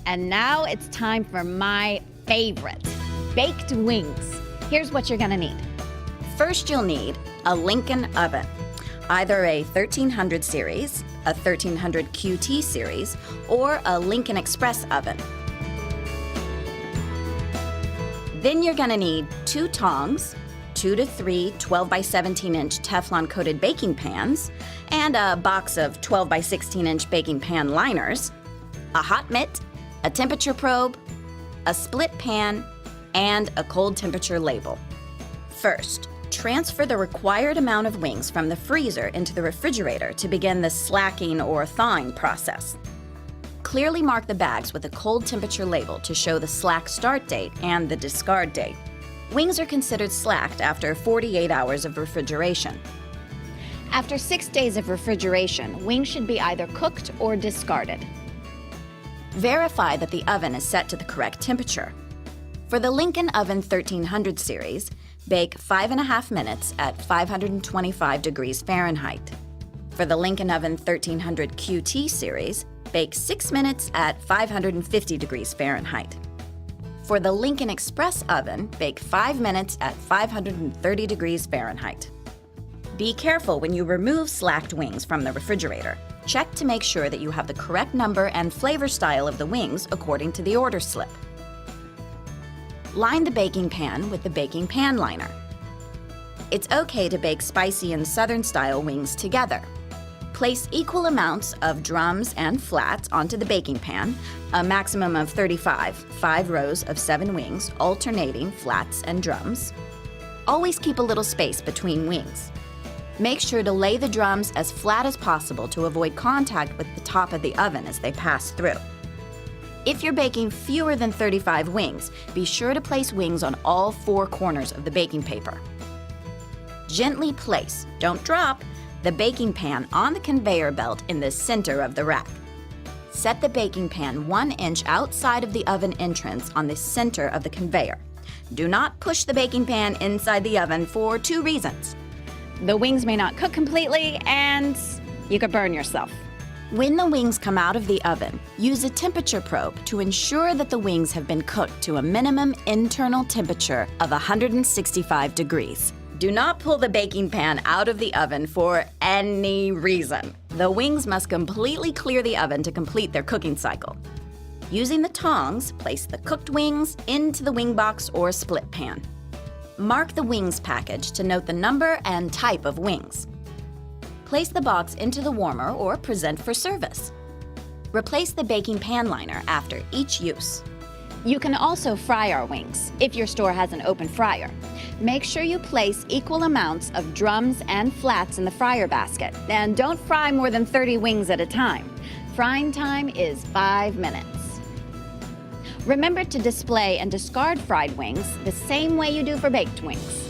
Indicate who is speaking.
Speaker 1: And now it's time for my favorite, baked wings. Here's what you're gonna need.
Speaker 2: First, you'll need a Lincoln oven, either a 1300 series, a 1300 QT series, or a Lincoln Express oven. Then you're gonna need 2 tongs, 2 to 3 12 by 17 inch Teflon coated baking pans, and a box of 12 by 16 inch baking pan liners, a hot mitt, a temperature probe, a split pan, and a cold temperature label. First, transfer the required amount of wings from the freezer into the refrigerator to begin the slacking or thawing process. Clearly mark the bags with a cold temperature label to show the slack start date and the discard date. Wings are considered slacked after 48 hours of refrigeration.
Speaker 1: After 6 days of refrigeration, wings should be either cooked or discarded.
Speaker 2: Verify that the oven is set to the correct temperature. For the Lincoln Oven 1300 series, bake 5.5 minutes at 525 degrees Fahrenheit. For the Lincoln Oven 1300 QT series, bake 6 minutes at 550 degrees Fahrenheit. For the Lincoln Express oven, bake 5 minutes at 530 degrees Fahrenheit. Be careful when you remove slacked wings from the refrigerator. Check to make sure that you have the correct number and flavor style of the wings according to the order slip. Line the baking pan with the baking pan liner. It's okay to bake spicy and southern style wings together. Place equal amounts of drums and flats onto the baking pan, a maximum of 35, 5 rows of 7 wings, alternating flats and drums. Always keep a little space between wings. Make sure to lay the drums as flat as possible to avoid contact with the top of the oven as they pass through. If you're baking fewer than 35 wings, be sure to place wings on all 4 corners of the baking paper. Gently place, don't drop, the baking pan on the conveyor belt in the center of the rack. Set the baking pan 1 inch outside of the oven entrance on the center of the conveyor. Do not push the baking pan inside the oven for 2 reasons.
Speaker 1: The wings may not cook completely, and you could burn yourself.
Speaker 2: When the wings come out of the oven, use a temperature probe to ensure that the wings have been cooked to a minimum internal temperature of 165 degrees. Do not pull the baking pan out of the oven for any reason. The wings must completely clear the oven to complete their cooking cycle. Using the tongs, place the cooked wings into the wing box or split pan. Mark the wings package to note the number and type of wings. Place the box into the warmer or present for service. Replace the baking pan liner after each use.
Speaker 1: You can also fry our wings if your store has an open fryer. Make sure you place equal amounts of drums and flats in the fryer basket, and don't fry more than 30 wings at a time. Frying time is 5 minutes. Remember to display and discard fried wings the same way you do for baked wings.